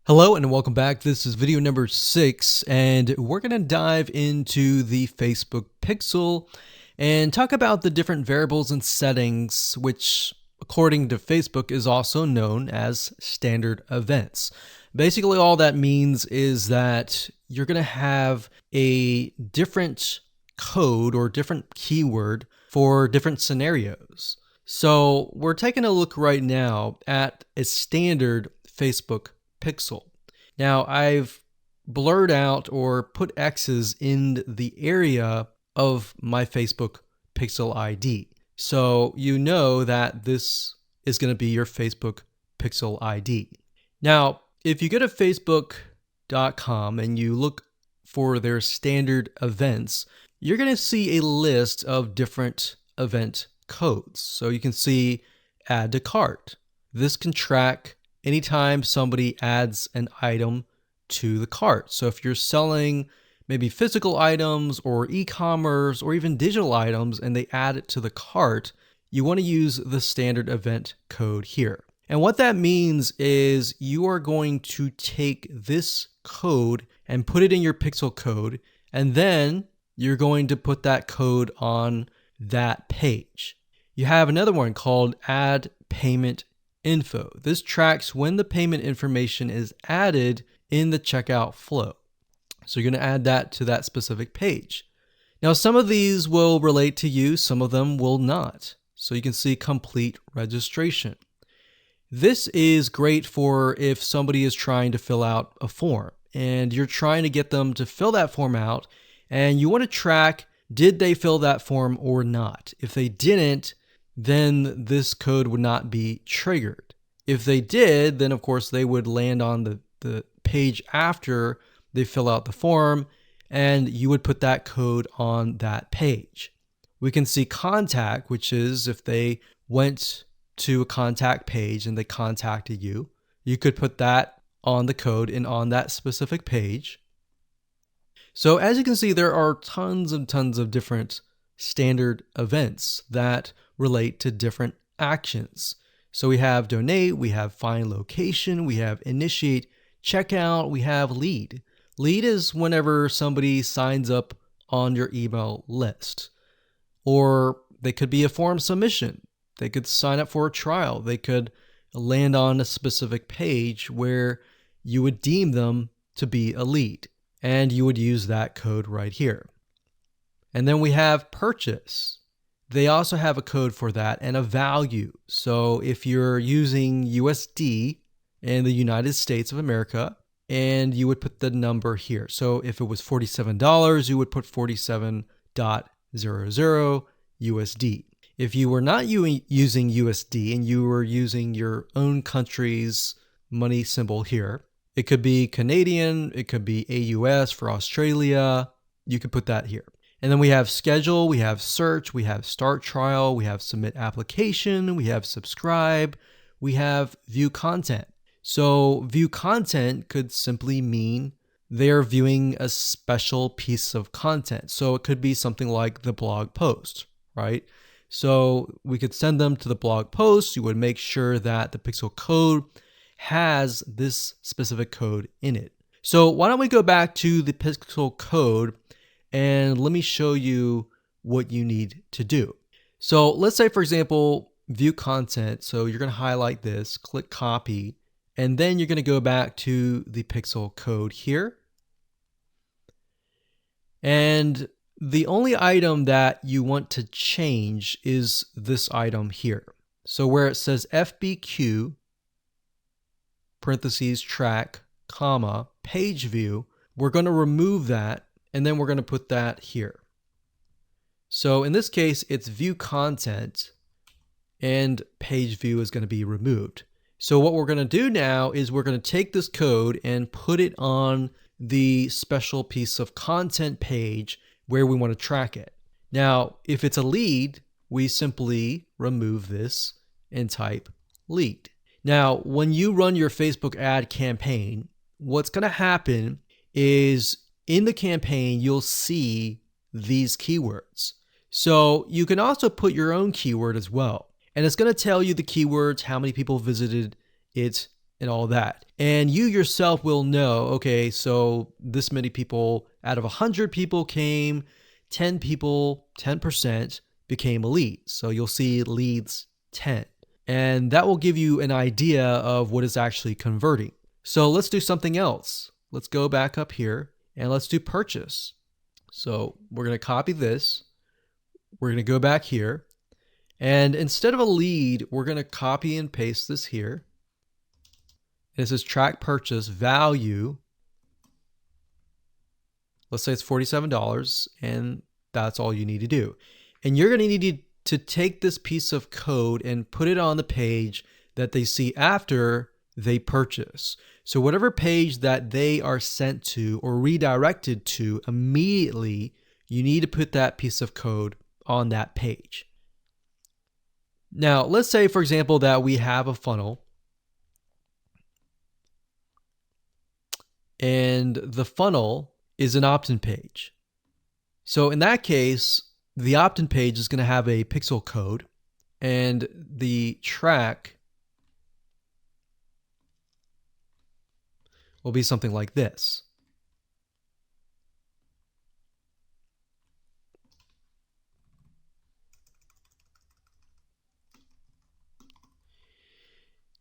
Hello and welcome back. This is video number 6, and we're going to dive into the Facebook pixel and talk about the different variables and settings, which according to Facebook is also known as standard events. Basically, all that means is that you're going to have a different code or different keyword for different scenarios. So we're taking a look right now at a standard Facebook pixel. Now I've blurred out or put X's in the area of my Facebook pixel ID. So you know that this is going to be your Facebook pixel ID. Now, if you go to facebook.com and you look for their standard events, you're going to see a list of different event codes. So you can see add to cart. This can track anytime somebody adds an item to the cart. So if you're selling maybe physical items or e-commerce or even digital items and they add it to the cart, you want to use the standard event code here. And what that means is you are going to take this code and put it in your pixel code, and then you're going to put that code on that page. You have another one called add payment info. This tracks when the payment information is added in the checkout flow. So you're going to add that to that specific page. Now, some of these will relate to you, some of them will not. So you can see complete registration. This is great for if somebody is trying to fill out a form and you're trying to get them to fill that form out, and you want to track, did they fill that form or not? If they didn't, then this code would not be triggered. If they did, then of course they would land on the page after they fill out the form, and you would put that code on that page. We can see contact, which is if they went to a contact page and they contacted you, you could put that on the code and on that specific page. So as you can see, there are tons and tons of different standard events that relate to different actions. So we have donate, we have find location, we have initiate checkout, we have lead. Lead is whenever somebody signs up on your email list. Or they could be a form submission. They could sign up for a trial. They could land on a specific page where you would deem them to be a lead, and you would use that code right here. And then we have purchase. They also have a code for that and a value. So if you're using USD in the United States of America, and you would put the number here. So if it was $47, you would put 47.00 USD. If you were not using USD and you were using your own country's money symbol here, it could be Canadian, it could be AUS for Australia, you could put that here. And then we have schedule, we have search, we have start trial, we have submit application, we have subscribe, we have view content. So view content could simply mean they're viewing a special piece of content. So it could be something like the blog post, right? So we could send them to the blog post. You would make sure that the pixel code has this specific code in it. So why don't we go back to the pixel code and let me show you what you need to do. So let's say, for example, view content. So you're going to highlight this, click copy, and then you're going to go back to the pixel code here. And the only item that you want to change is this item here. So where it says FBQ, parentheses, track, comma, page view, we're going to remove that, and then we're going to put that here. So in this case, it's view content, and page view is going to be removed. So what we're going to do now is we're going to take this code and put it on the special piece of content page where we want to track it. Now, if it's a lead, we simply remove this and type lead. Now, when you run your Facebook ad campaign, what's going to happen is in the campaign, you'll see these keywords. So you can also put your own keyword as well. And it's going to tell you the keywords, how many people visited it, and all that. And you yourself will know, okay, so this many people out of 100 people came, 10 people, 10% became a lead. So you'll see leads 10. And that will give you an idea of what is actually converting. So let's do something else. Let's go back up here and let's do purchase. So we're going to copy this. We're going to go back here. And instead of a lead, we're going to copy and paste this here. This is track purchase value. Let's say it's $47, and that's all you need to do. And you're going to need to take this piece of code and put it on the page that they see after they purchase. So whatever page that they are sent to or redirected to immediately, you need to put that piece of code on that page. Now, let's say, for example, that we have a funnel and the funnel is an opt-in page. So in that case, the opt-in page is going to have a pixel code, and the track will be something like this.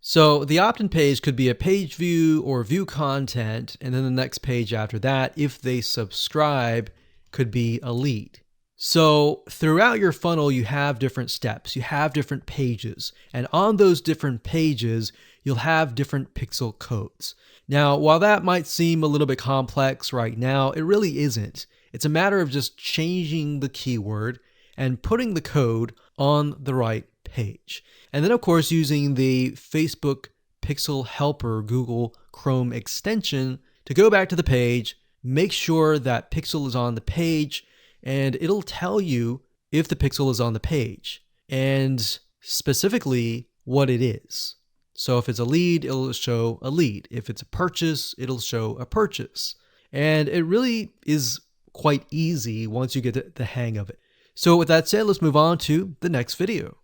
So the opt-in page could be a page view or view content, and then the next page after that, if they subscribe, could be a lead. So throughout your funnel, you have different steps, you have different pages, and on those different pages, you'll have different pixel codes. Now, while that might seem a little bit complex right now, it really isn't. It's a matter of just changing the keyword and putting the code on the right page. And then, of course, using the Facebook Pixel Helper Google Chrome extension to go back to the page, make sure that pixel is on the page, and it'll tell you if the pixel is on the page and specifically what it is. So if it's a lead, it'll show a lead. If it's a purchase, it'll show a purchase. And it really is quite easy once you get the hang of it. So with that said, let's move on to the next video.